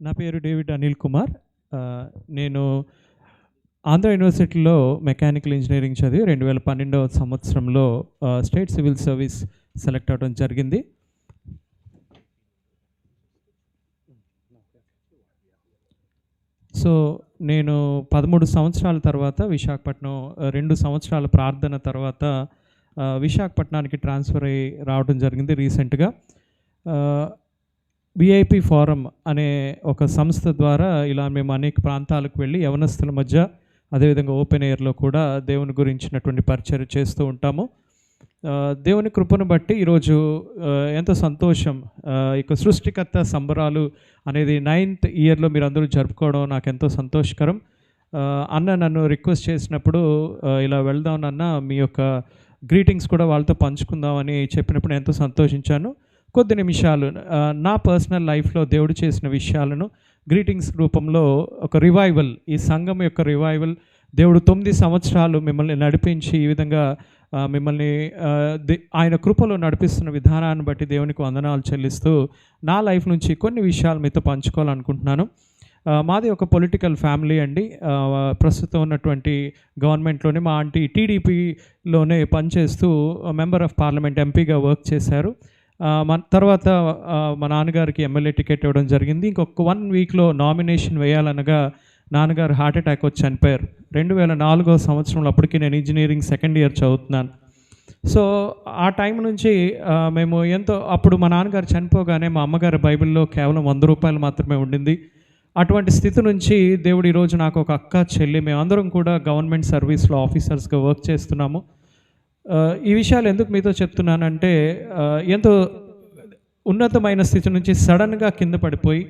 నా పేరు డేవిడ్ అనిల్ కుమార్. నేను ఆంధ్ర యూనివర్సిటీలో మెకానికల్ ఇంజనీరింగ్ చదివి 2012వ సంవత్సరంలో స్టేట్ సివిల్ సర్వీస్ సెలెక్ట్ అవ్వడం జరిగింది. సో నేను 13 సంవత్సరాల తర్వాత విశాఖపట్నం 2 సంవత్సరాల ప్రార్థన తర్వాత విశాఖపట్నానికి ట్రాన్స్ఫర్ అయ్యి రావడం జరిగింది రీసెంట్గా. విఐపి ఫోరం అనే ఒక సంస్థ ద్వారా ఇలా మేము అనేక ప్రాంతాలకు వెళ్ళి యవనస్తుల మధ్య అదేవిధంగా ఓపెన్ ఎయిర్లో కూడా దేవుని గురించినటువంటి పరిచయం చేస్తూ ఉంటాము. దేవుని కృపను బట్టి ఈరోజు ఎంతో సంతోషం. ఇక సృష్టికర్త సంబరాలు అనేది 9th ఇయర్లో మీరు అందరూ జరుపుకోవడం నాకు ఎంతో సంతోషకరం. అన్న నన్ను రిక్వెస్ట్ చేసినప్పుడు ఇలా వెళ్దాం అన్న, మీ యొక్క గ్రీటింగ్స్ కూడా వాళ్ళతో పంచుకుందామని చెప్పినప్పుడు ఎంతో సంతోషించాను. కొద్ది నిమిషాలు నా పర్సనల్ లైఫ్లో దేవుడు చేసిన విషయాలను గ్రీటింగ్స్ రూపంలో ఒక రివైవల్, ఈ సంఘం యొక్క రివైవల్, దేవుడు 9 సంవత్సరాలు మిమ్మల్ని నడిపించి ఈ విధంగా మిమ్మల్ని ఆయన కృపలో నడిపిస్తున్న విధానాన్ని బట్టి దేవునికి వందనాలు చెల్లిస్తూ నా లైఫ్ నుంచి కొన్ని విషయాలు మీతో పంచుకోవాలనుకుంటున్నాను. మాది ఒక పొలిటికల్ ఫ్యామిలీ అండి. ప్రస్తుతం ఉన్నటువంటి గవర్నమెంట్లోనే మా ఆంటీ టీడీపీలోనే పనిచేస్తూ మెంబర్ ఆఫ్ పార్లమెంట్ ఎంపీగా వర్క్ చేశారు. మన తర్వాత మా నాన్నగారికి ఎమ్మెల్యే టికెట్ ఇవ్వడం జరిగింది. ఇంకొక 1 వీక్లో నామినేషన్ వేయాలనగా నాన్నగారు హార్ట్ అటాక్ వచ్చి చనిపోయారు. 2004వ సంవత్సరంలో, అప్పటికి నేను ఇంజనీరింగ్ 2nd ఇయర్ చదువుతున్నాను. సో ఆ టైం నుంచి మేము ఎంతో, అప్పుడు మా నాన్నగారు చనిపోగానే మా అమ్మగారి బైబిల్లో కేవలం 100 రూపాయలు మాత్రమే ఉండింది. అటువంటి స్థితి నుంచి దేవుడు ఈరోజు నాకు ఒక అక్క చెల్లి, మేమందరం కూడా గవర్నమెంట్ సర్వీస్లో ఆఫీసర్స్గా వర్క్ చేస్తున్నాము. ఈ విషయాలు ఎందుకు మీతో చెప్తున్నానంటే, ఎంతో ఉన్నతమైన స్థితి నుంచి సడన్గా కింద పడిపోయి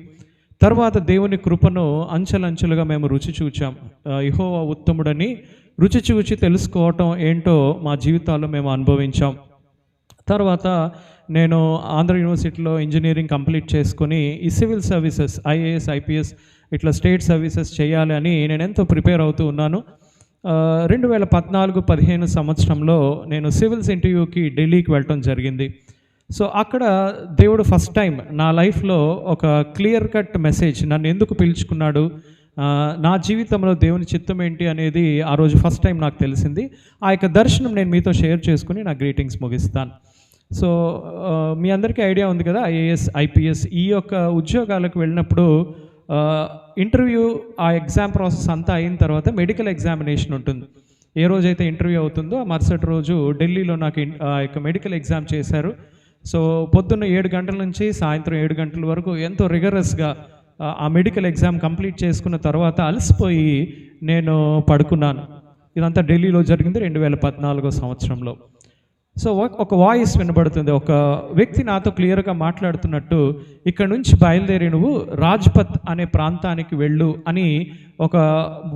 తర్వాత దేవుని కృపను అంచెలంచెలుగా మేము రుచి చూచాం. యెహోవా ఉత్తముడని రుచి చూచి తెలుసుకోవటం ఏంటో మా జీవితాల్లో మేము అనుభవించాం. తర్వాత నేను ఆంధ్ర యూనివర్సిటీలో ఇంజనీరింగ్ కంప్లీట్ చేసుకొని ఈ సివిల్ సర్వీసెస్, ఐఏఎస్, ఐపీఎస్ ఇట్లా స్టేట్ సర్వీసెస్ చేయాలి అని నేను ఎంతో ప్రిపేర్ అవుతూ ఉన్నాను. 2014-15 సంవత్సరంలో నేను సివిల్స్ ఇంటర్వ్యూకి ఢిల్లీకి వెళ్ళటం జరిగింది. సో అక్కడ దేవుడు ఫస్ట్ టైం నా లైఫ్లో ఒక క్లియర్ కట్ మెసేజ్, నన్ను ఎందుకు పిలుచుకున్నాడు, నా జీవితంలో దేవుని చిత్తం ఏంటి అనేది ఆ రోజు ఫస్ట్ టైం నాకు తెలిసింది. ఆ యొక్క దర్శనం నేను మీతో షేర్ చేసుకుని నా గ్రీటింగ్స్ ముగిస్తాను. సో మీ అందరికీ ఐడియా ఉంది కదా, ఐఏఎస్, ఐపీఎస్ ఈ యొక్క ఉద్యోగాలకు వెళ్ళినప్పుడు ఇంటర్వ్యూ, ఆ ఎగ్జామ్ ప్రాసెస్ అంతా అయిన తర్వాత మెడికల్ ఎగ్జామినేషన్ ఉంటుంది. ఏ రోజైతే ఇంటర్వ్యూ అవుతుందో ఆ మరుసటి రోజు ఢిల్లీలో నాకు ఆ యొక్క మెడికల్ ఎగ్జామ్ చేశారు. సో పొద్దున్న 7 గంటల నుంచి సాయంత్రం 7 గంటల వరకు ఎంతో రిగరస్గా ఆ మెడికల్ ఎగ్జామ్ కంప్లీట్ చేసుకున్న తర్వాత అలసిపోయి నేను పడుకున్నాను. ఇదంతా ఢిల్లీలో జరిగింది 2014వ సంవత్సరంలో. సో ఒక వాయిస్ వినబడుతుంది, ఒక వ్యక్తి నాతో క్లియర్గా మాట్లాడుతున్నట్టు, ఇక్కడ నుంచి బయలుదేరి నువ్వు రాజ్పథ్ అనే ప్రాంతానికి వెళ్ళు అని ఒక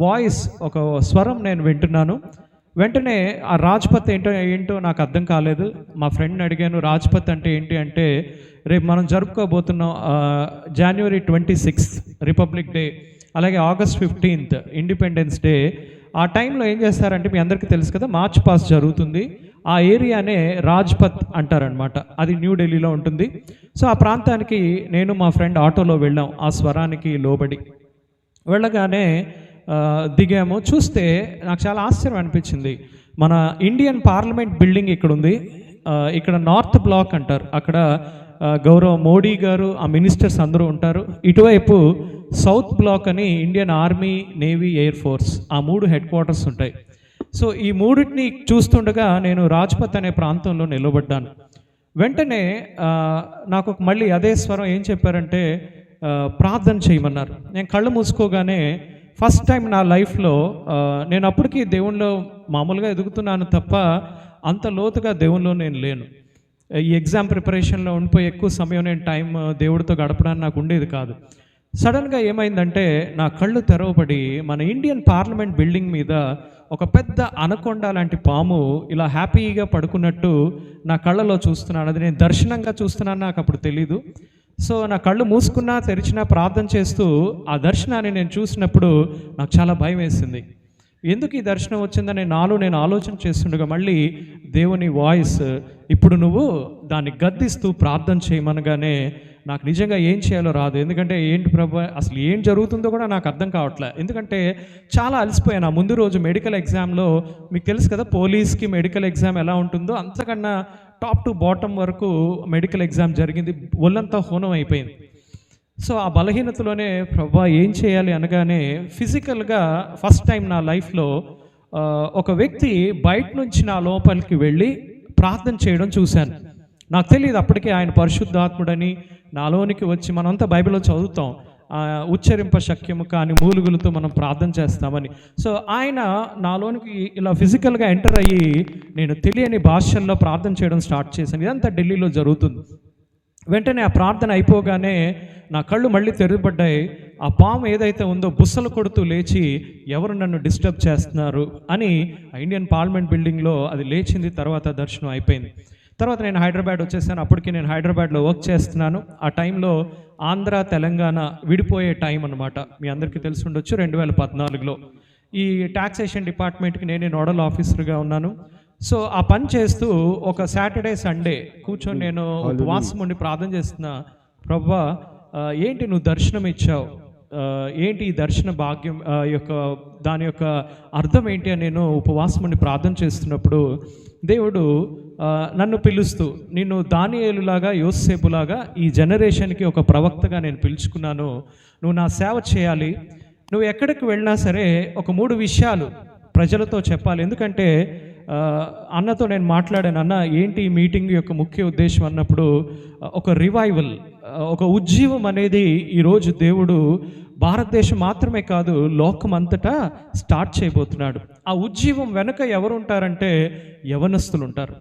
వాయిస్, ఒక స్వరం నేను వింటున్నాను. వెంటనే ఆ రాజ్పథ్ ఏంటో నాకు అర్థం కాలేదు. మా ఫ్రెండ్ని అడిగాను, రాజ్పథ్ అంటే ఏంటి అంటే, రేపు మనం జరుపుకోబోతున్నాం January 26th రిపబ్లిక్ డే, అలాగే August 15th ఇండిపెండెన్స్ డే. ఆ టైంలో ఏం చేస్తారంటే, మీ అందరికీ తెలుసు కదా, మార్చ్ పాస్ జరుగుతుంది. ఆ ఏరియానే రాజ్పథ్ అంటారనమాట. అది న్యూఢిల్లీలో ఉంటుంది. సో ఆ ప్రాంతానికి నేను మా ఫ్రెండ్ ఆటోలో వెళ్ళాం, ఆ స్వరానికి లోబడి. వెళ్ళగానే దిగాము. చూస్తే నాకు చాలా ఆశ్చర్యం అనిపించింది. మన ఇండియన్ పార్లమెంట్ బిల్డింగ్ ఇక్కడ ఉంది. ఇక్కడ నార్త్ బ్లాక్ అంటారు, అక్కడ గౌరవ మోడీ గారు, ఆ మినిస్టర్స్ అందరూ ఉంటారు. ఇటువైపు సౌత్ బ్లాక్ అని Indian army, navy, air force, ఆ 3 హెడ్ క్వార్టర్స్ ఉంటాయి. సో ఈ 3టిని చూస్తుండగా నేను రాజ్పథ్ అనే ప్రాంతంలో నిలబడ్డాను. వెంటనే నాకు మళ్ళీ అదే స్వరం ఏం చెప్పారంటే, ప్రార్థన చేయమన్నారు. నేను కళ్ళు మూసుకోగానే ఫస్ట్ టైం నా లైఫ్లో, నేను అప్పటికి దేవునిలో మామూలుగా ఎదుగుతున్నాను తప్ప అంత లోతుగా దేవునిలో నేను లేను. ఈ ఎగ్జామ్ ప్రిపరేషన్లో ఉండిపోయి ఎక్కువ సమయం నేను టైం దేవుడితో గడపడానికి నాకు ఉండేది కాదు. సడన్గా ఏమైందంటే, నా కళ్ళు తెరవబడి మన ఇండియన్ పార్లమెంట్ బిల్డింగ్ మీద ఒక పెద్ద అనకొండ లాంటి పాము ఇలా హ్యాపీగా పడుకున్నట్టు నా కళ్ళలో చూస్తున్నాను. అది నేను దర్శనంగా చూస్తున్నాను, నాకు అప్పుడు తెలీదు. సో నా కళ్ళు మూసుకున్నా తెరిచినా ప్రార్థన చేస్తూ ఆ దర్శనాన్ని నేను చూసినప్పుడు నాకు చాలా భయం వేసింది. ఎందుకు ఈ దర్శనం వచ్చిందని నేను ఆలోచన చేస్తుండగా మళ్ళీ దేవుని వాయిస్, ఇప్పుడు నువ్వు దాన్ని గద్దిస్తూ ప్రార్థన చేయమనగానే నాకు నిజంగా ఏం చేయాలో రాదు. ఎందుకంటే ఏంటి ప్రభా, అసలు ఏం జరుగుతుందో కూడా నాకు అర్థం కావట్లే. ఎందుకంటే చాలా అలసిపోయాను. ఆ ముందు రోజు మెడికల్ ఎగ్జామ్లో మీకు తెలుసు కదా, పోలీస్కి మెడికల్ ఎగ్జామ్ ఎలా ఉంటుందో అంతకన్నా టాప్ టు బాటమ్ వరకు మెడికల్ ఎగ్జామ్ జరిగింది. ఒళ్ళంతా హోనం అయిపోయింది. సో ఆ బలహీనతలోనే ప్రభా ఏం చేయాలి అనగానే ఫిజికల్గా ఫస్ట్ టైం నా లైఫ్లో ఒక వ్యక్తి బయట నుంచి నా లోపలికి వెళ్ళి ప్రార్థన చేయడం చూశాను. నాకు తెలియదు అప్పటికే ఆయన పరిశుద్ధాత్ముడని. నాలోనికి వచ్చి, మనంతా బైబిల్లో చదువుతాం, ఉచ్చరింప శక్యము కాని మూలుగులతో మనం ప్రార్థన చేస్తామని. సో ఆయన నాలోనికి ఇలా ఫిజికల్గా ఎంటర్ అయ్యి నేను తెలియని భాషల్లో ప్రార్థన చేయడం స్టార్ట్ చేశాను. ఇదంతా ఢిల్లీలో జరుగుతుంది. వెంటనే ఆ ప్రార్థన అయిపోగానే నా కళ్ళు మళ్ళీ తెరవబడ్డాయి. ఆ పాము ఏదైతే ఉందో బుస్సలు కొడుతూ లేచి ఎవరు నన్ను డిస్టర్బ్ చేస్తున్నారు అని ఇండియన్ పార్లమెంట్ బిల్డింగ్లో అది లేచింది. తర్వాత దర్శనం అయిపోయింది. తర్వాత నేను హైదరాబాద్ వచ్చేసాను. అప్పటికి నేను హైదరాబాద్లో వర్క్ చేస్తున్నాను. ఆ టైంలో ఆంధ్ర తెలంగాణ విడిపోయే టైం అనమాట. మీ అందరికీ తెలిసి ఉండొచ్చు. 2014లో ఈ టాక్సేషన్ డిపార్ట్మెంట్కి నేనే నోడల్ ఆఫీసర్గా ఉన్నాను. సో ఆ పని చేస్తూ ఒక సాటర్డే సండే కూర్చొని నేను ఉపవాసం ఉండి ప్రార్థన చేస్తున్నా. ప్రభువా, ఏంటి నువ్వు దర్శనం ఇచ్చావు, ఏంటి ఈ దర్శన భాగ్యం యొక్క దాని యొక్క అర్థం ఏంటి అని నేను ఉపవాసం ఉండి ప్రార్థన చేస్తున్నప్పుడు దేవుడు నన్ను పిలుస్తూ, నిన్ను దానియేలులాగా యోసేపులాగా ఈ జనరేషన్కి ఒక ప్రవక్తగా నేను పిలుచుకున్నాను. నువ్వు నా సేవ చేయాలి. నువ్వు ఎక్కడికి వెళ్ళినా సరే ఒక 3 విషయాలు ప్రజలతో చెప్పాలి. ఎందుకంటే అన్నతో నేను మాట్లాడాను. అన్న, ఏంటి ఈ మీటింగ్ యొక్క ముఖ్య ఉద్దేశం అన్నప్పుడు, ఒక రివైవల్, ఒక ఉజ్జీవం అనేది ఈరోజు దేవుడు భారతదేశం మాత్రమే కాదు లోకం అంతటా స్టార్ట్ చేయబోతున్నాడు. ఆ ఉజ్జీవం వెనుక ఎవరు ఉంటారంటే యవనస్తులు ఉంటారు.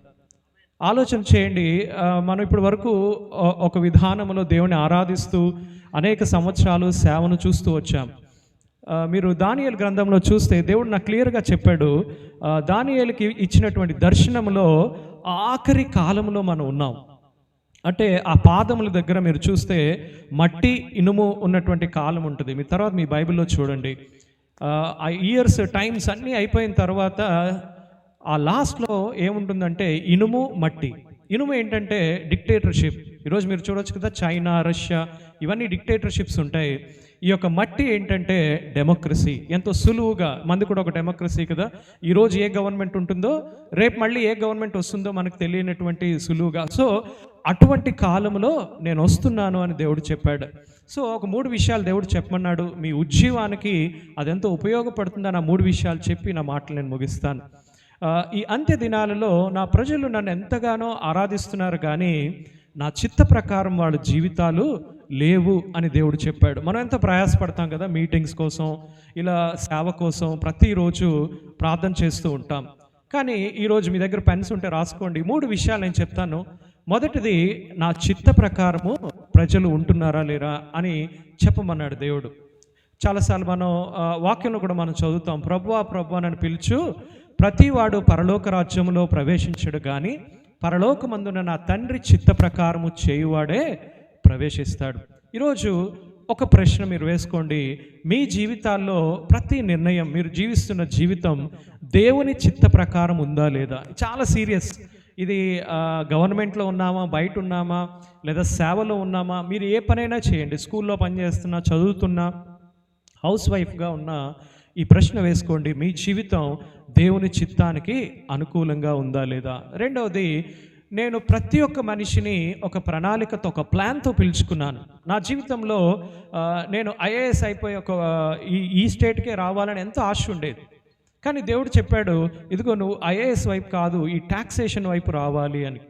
ఆలోచన చేయండి. మనం ఇప్పటి వరకు ఒక విధానంలో దేవుని ఆరాధిస్తూ అనేక సంవత్సరాలు సేవను చూస్తూ వచ్చాం. మీరు దానియేలు గ్రంథంలో చూస్తే దేవుడు నాకు క్లియర్గా చెప్పాడు, దానియేలుకి ఇచ్చినటువంటి దర్శనంలో ఆఖరి కాలంలో మనం ఉన్నాం. అంటే ఆ పాదముల దగ్గర మీరు చూస్తే మట్టి ఇనుము ఉన్నటువంటి కాలం ఉంటుంది. మీ తర్వాత మీ బైబిల్లో చూడండి. ఆ ఇయర్స్ టైమ్స్ అన్నీ అయిపోయిన తర్వాత ఆ లాస్ట్లో ఏముంటుందంటే ఇనుము మట్టి. ఇనుము ఏంటంటే డిక్టేటర్షిప్. ఈరోజు మీరు చూడొచ్చు కదా, చైనా, రష్యా, ఇవన్నీ డిక్టేటర్షిప్స్ ఉంటాయి. ఈ యొక్క మట్టి ఏంటంటే డెమోక్రసీ. ఎంతో సులువుగా, మంది కూడా ఒక డెమోక్రసీ కదా. ఈరోజు ఏ గవర్నమెంట్ ఉంటుందో రేపు మళ్ళీ ఏ గవర్నమెంట్ వస్తుందో మనకు తెలియనటువంటి సులువుగా. సో అటువంటి కాలంలో నేను వస్తున్నాను అని దేవుడు చెప్పాడు. సో ఒక 3 విషయాలు దేవుడు చెప్పమన్నాడు. మీ ఉజ్జీవానికి అదెంతో ఉపయోగపడుతుందని ఆ 3 విషయాలు చెప్పి నా మాటలు నేను ముగిస్తాను. ఈ అంత్య దినాలలో నా ప్రజలు నన్ను ఎంతగానో ఆరాధిస్తున్నారు, కానీ నా చిత్త ప్రకారం వాళ్ళ జీవితాలు లేవు అని దేవుడు చెప్పాడు. మనం ఎంత ప్రయాసపడతాం కదా మీటింగ్స్ కోసం, ఇలా సేవ కోసం ప్రతిరోజు ప్రార్థన చేస్తూ ఉంటాం. కానీ ఈరోజు మీ దగ్గర పెన్స్ ఉంటే రాసుకోండి. 3 విషయాలు నేను చెప్తాను. మొదటిది, నా చిత్త ప్రకారము ప్రజలు ఉంటున్నారా లేరా అని చెప్పమన్నాడు దేవుడు. చాలాసార్లు మనం వాక్యంలో కూడా మనం చదువుతాం, ప్రభువా ప్రభువా అని పిలుచు ప్రతివాడు పరలోక రాజ్యంలో ప్రవేశించడు, కానీ పరలోకమందున నా తండ్రి చిత్త ప్రకారము చేయువాడే ప్రవేశిస్తాడు. ఈరోజు ఒక ప్రశ్న మీరు వేసుకోండి. మీ జీవితాల్లో ప్రతి నిర్ణయం, మీరు జీవిస్తున్న జీవితం దేవుని చిత్త ప్రకారం ఉందా లేదా? చాలా సీరియస్ ఇది. గవర్నమెంట్లో ఉన్నామా, బయట ఉన్నామా, లేదా సేవలో ఉన్నామా, మీరు ఏ పనైనా చేయండి, స్కూల్లో పనిచేస్తున్నా, చదువుతున్నా, హౌస్ వైఫ్గా ఉన్నా, ఈ ప్రశ్న వేసుకోండి, మీ జీవితం దేవుని చిత్తానికి అనుకూలంగా ఉందా లేదా? రెండవది, నేను ప్రతి ఒక్క మనిషిని ఒక ప్రణాళికతో, ఒక ప్లాన్తో పిలుచుకున్నాను. నా జీవితంలో నేను ఐఏఎస్ అయిపోయి ఈ స్టేట్కే రావాలని ఎంతో ఆశ ఉండేది. కానీ దేవుడు చెప్పాడు, ఇదిగో నువ్వు ఐఏఎస్ వైపు కాదు, ఈ టాక్సేషన్ వైపు రావాలి అని.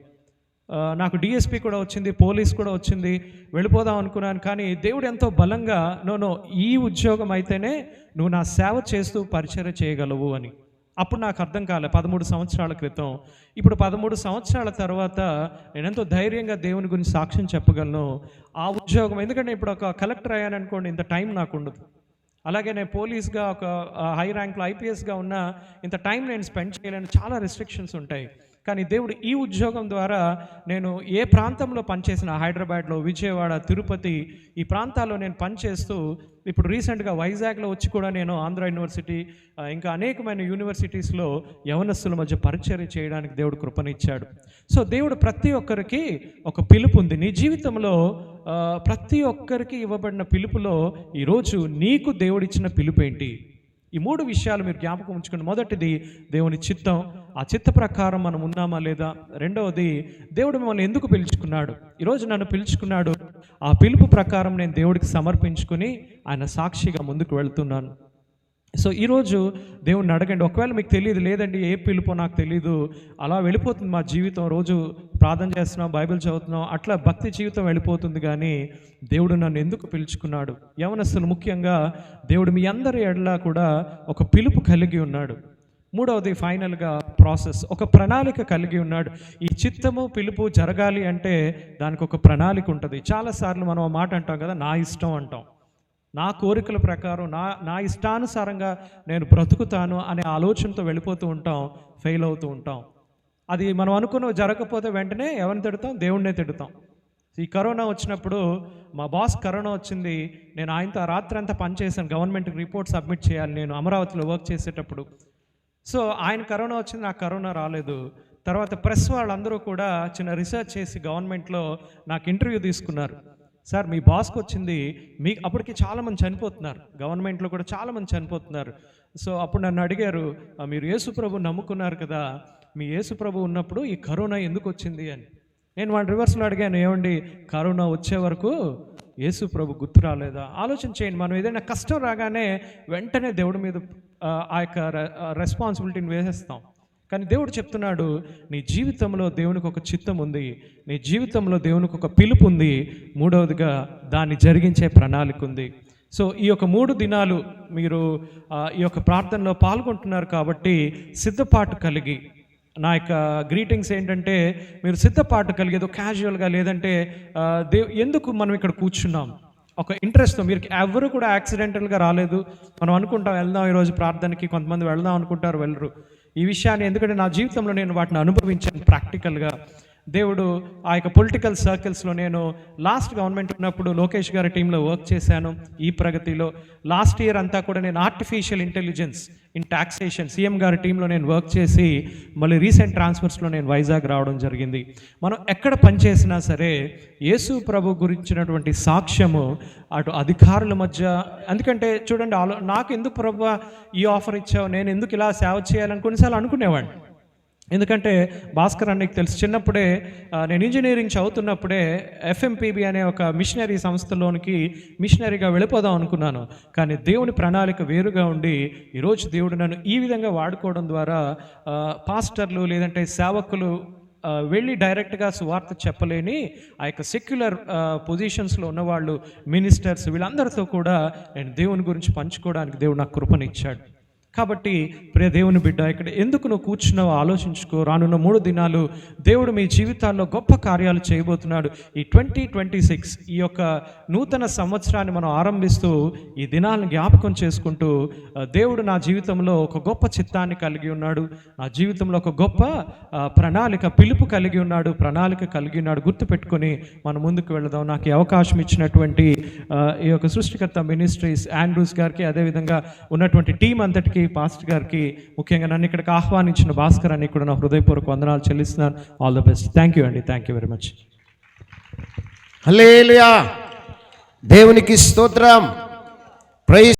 నాకు డిఎస్పి కూడా వచ్చింది, పోలీస్ కూడా వచ్చింది, వెళ్ళిపోదాం అనుకున్నాను. కానీ దేవుడు ఎంతో బలంగా, నో ఈ ఉద్యోగం అయితేనే నువ్వు నా సేవ చేస్తూ పరిచర్య చేయగలవు అని. అప్పుడు నాకు అర్థం కాలే 13 సంవత్సరాల క్రితం. ఇప్పుడు 13 సంవత్సరాల తర్వాత నేను ఎంతో ధైర్యంగా దేవుని గురించి సాక్ష్యం చెప్పగలను. ఆ ఉద్యోగం, ఎందుకంటే ఇప్పుడు ఒక కలెక్టర్ అయ్యాను అనుకోండి, ఇంత టైం నాకు ఉండదు. అలాగే నేను పోలీస్గా ఒక హై ర్యాంక్లో ఐపీఎస్గా ఉన్న ఇంత టైం నేను స్పెండ్ చేయలేను, చాలా రెస్ట్రిక్షన్స్ ఉంటాయి. కానీ దేవుడు ఈ ఉద్యోగం ద్వారా నేను ఏ ప్రాంతంలో పనిచేసిన, హైదరాబాద్లో, విజయవాడ, తిరుపతి, ఈ ప్రాంతాల్లో నేను పనిచేస్తూ ఇప్పుడు రీసెంట్గా వైజాగ్లో వచ్చి కూడా నేను ఆంధ్ర యూనివర్సిటీ, ఇంకా అనేకమైన యూనివర్సిటీస్లో యవనస్తుల మధ్య పరిచర్య చేయడానికి దేవుడు కృపనిచ్చాడు. సో దేవుడు ప్రతి ఒక్కరికి ఒక పిలుపు ఉంది. నీ జీవితంలో ప్రతి ఒక్కరికి ఇవ్వబడిన పిలుపులో ఈరోజు నీకు దేవుడిచ్చిన పిలుపు ఏంటి? ఈ 3 విషయాలు మీరు జ్ఞాపకం ఉంచుకోండి. మొదటిది దేవుని చిత్తం, ఆ చిత్త ప్రకారం మనం ఉన్నామా లేదా. రెండవది దేవుడు మిమ్మల్ని ఎందుకు పిలుచుకున్నాడు. ఈరోజు నన్ను పిలుచుకున్నాడు, ఆ పిలుపు ప్రకారం నేను దేవుడికి సమర్పించుకుని ఆయన సాక్షిగా ముందుకు వెళ్తున్నాను. సో ఈరోజు దేవుణ్ణి అడగండి. ఒకవేళ మీకు తెలియదు, లేదండి ఏ పిలుపో నాకు తెలీదు, అలా వెళ్ళిపోతుంది మా జీవితం, రోజు ప్రార్థన చేస్తున్నాం, బైబిల్ చదువుతున్నాం, అట్లా భక్తి జీవితం వెళ్ళిపోతుంది, కానీ దేవుడు నన్ను ఎందుకు పిలుచుకున్నాడు. యవనస్తులు ముఖ్యంగా దేవుడు మీ అందరి ఎడల కూడా ఒక పిలుపు కలిగి ఉన్నాడు. మూడవది ఫైనల్గా ప్రాసెస్, ఒక ప్రణాళిక కలిగి ఉన్నాడు. ఈ చిత్తము పిలుపు జరగాలి అంటే దానికి ఒక ప్రణాళిక ఉంటుంది. చాలాసార్లు మనం ఆ మాట అంటాం కదా, నా ఇష్టం అంటాం, నా కోరికల ప్రకారం నా ఇష్టానుసారంగా నేను బ్రతుకుతాను అనే ఆలోచనతో వెళ్ళిపోతూ ఉంటాం, ఫెయిల్ అవుతూ ఉంటాం. అది మనం అనుకున్న జరగకపోతే వెంటనే ఎవరిని తిడతాం? దేవుణ్ణే తిడతాం. ఈ కరోనా వచ్చినప్పుడు మా బాస్ కరోనా వచ్చింది, నేను ఆయనతో రాత్రి అంతా పనిచేశాను, గవర్నమెంట్కి రిపోర్ట్ సబ్మిట్ చేయాలి నేను అమరావతిలో వర్క్ చేసేటప్పుడు. సో ఆయన కరోనా వచ్చింది, నాకు కరోనా రాలేదు. తర్వాత ప్రెస్ వాళ్ళందరూ కూడా చిన్న రీసెర్చ్ చేసి గవర్నమెంట్లో నాకు ఇంటర్వ్యూ తీసుకున్నారు. సార్ మీ బాస్కి వచ్చింది, మీకు అప్పటికి చాలామంది చనిపోతున్నారు, గవర్నమెంట్లో కూడా చాలామంది చనిపోతున్నారు. సో అప్పుడు నన్ను అడిగారు, మీరు యేసుప్రభు నమ్ముకున్నారు కదా, మీ యేసుప్రభు ఉన్నప్పుడు ఈ కరోనా ఎందుకు వచ్చింది అని. నేను వాళ్ళ రివర్స్లో అడిగాను, ఏమండి కరోనా వచ్చే వరకు యేసుప్రభు గుర్తు రాలేదా? ఆలోచన చేయండి. మనం ఏదైనా కష్టం రాగానే వెంటనే దేవుడి మీద ఆ యొక్క రెస్పాన్సిబిలిటీని వేసేస్తాం. కానీ దేవుడు చెప్తున్నాడు, నీ జీవితంలో దేవునికి ఒక చిత్తం ఉంది, నీ జీవితంలో దేవునికి ఒక పిలుపు ఉంది, మూడవదిగా దాన్ని జరిగించే ప్రణాళిక ఉంది. సో ఈ యొక్క 3 దినాలు మీరు ఈ యొక్క ప్రార్థనలో పాల్గొంటున్నారు కాబట్టి సిద్ధపాటు కలిగి, నా యొక్క గ్రీటింగ్స్ ఏంటంటే మీరు సిద్ధపాటు కలిగేదో క్యాజువల్గా, లేదంటే ఎందుకు మనం ఇక్కడ కూర్చున్నాం ఒక ఇంట్రెస్ట్తో. మీరు ఎవరు కూడా యాక్సిడెంటల్గా రాలేదు. మనం అనుకుంటాం వెళ్దాం ఈరోజు ప్రార్థనకి, కొంతమంది వెళ్దాం అనుకుంటారు, వెళ్ళరు. ఈ విషయాన్ని ఎందుకంటే నా జీవితంలో నేను వాటిని అనుభవించాను ప్రాక్టికల్గా. దేవుడు ఆ యొక్క పొలిటికల్ సర్కిల్స్లో, నేను లాస్ట్ గవర్నమెంట్ ఉన్నప్పుడు లోకేష్ గారి టీంలో వర్క్ చేశాను ఈ ప్రగతిలో. లాస్ట్ ఇయర్ అంతా కూడా నేను artificial intelligence in taxation CM గారి టీంలో నేను వర్క్ చేసి, మళ్ళీ రీసెంట్ ట్రాన్స్ఫర్స్లో నేను వైజాగ్ రావడం జరిగింది. మనం ఎక్కడ పనిచేసినా సరే యేసు ప్రభు గురించినటువంటి సాక్ష్యము అటు అధికారుల మధ్య, ఎందుకంటే చూడండి నాకు ఎందుకు ప్రభు ఈ ఆఫర్ ఇచ్చావు, నేను ఎందుకు ఇలా సేవ చేయాలని కొన్నిసార్లు అనుకునేవాడిని. ఎందుకంటే భాస్కర్ అన్నకి తెలుసు, చిన్నప్పుడే నేను ఇంజనీరింగ్ చదువుతున్నప్పుడే FMPB అనే ఒక మిషనరీ సంస్థలోనికి మిషనరీగా వెళ్ళిపోదాం అనుకున్నాను. కానీ దేవుని ప్రణాళిక వేరుగా ఉండి ఈరోజు దేవుడు నన్ను ఈ విధంగా వాడుకోవడం ద్వారా పాస్టర్లు లేదంటే సేవకులు వెళ్ళి డైరెక్ట్గా సువార్త చెప్పలేని ఆ యొక్క సెక్యులర్ పొజిషన్స్లో ఉన్నవాళ్ళు, మినిస్టర్స్, వీళ్ళందరితో కూడా నేను దేవుని గురించి పంచుకోవడానికి దేవుడు నాకు కృపనిచ్చాడు. కాబట్టి ప్రియ దేవుని బిడ్డ, ఇక్కడ ఎందుకు నువ్వు కూర్చున్నావో ఆలోచించుకో. రానున్న 3 దినాలు దేవుడు మీ జీవితాల్లో గొప్ప కార్యాలు చేయబోతున్నాడు. ఈ 2026 ఈ యొక్క నూతన సంవత్సరాన్ని మనం ఆరంభిస్తూ ఈ దినాలను జ్ఞాపకం చేసుకుంటూ, దేవుడు నా జీవితంలో ఒక గొప్ప చిత్తాన్ని కలిగి ఉన్నాడు, నా జీవితంలో ఒక గొప్ప ప్రణాళిక, పిలుపు కలిగి ఉన్నాడు, ప్రణాళిక కలిగి ఉన్నాడు, గుర్తుపెట్టుకొని మనం ముందుకు వెళదాం. నాకు ఈ అవకాశం ఇచ్చినటువంటి ఈ యొక్క సృష్టికర్త మినిస్ట్రీస్ ఆండ్రూస్ గారికి, అదేవిధంగా ఉన్నటువంటి టీం అంతటికి, పాస్టర్ గారికి, ముఖ్యంగా నన్ను ఇక్కడికి ఆహ్వానించిన భాస్కర్ అని కూడా నా హృదయపూర్వక వందనాలు చెల్లిస్తున్నాను. All the best. Thank you అండి. Thank you very much. Hallelujah. దేవునికి స్తోత్రం. ప్రైజ్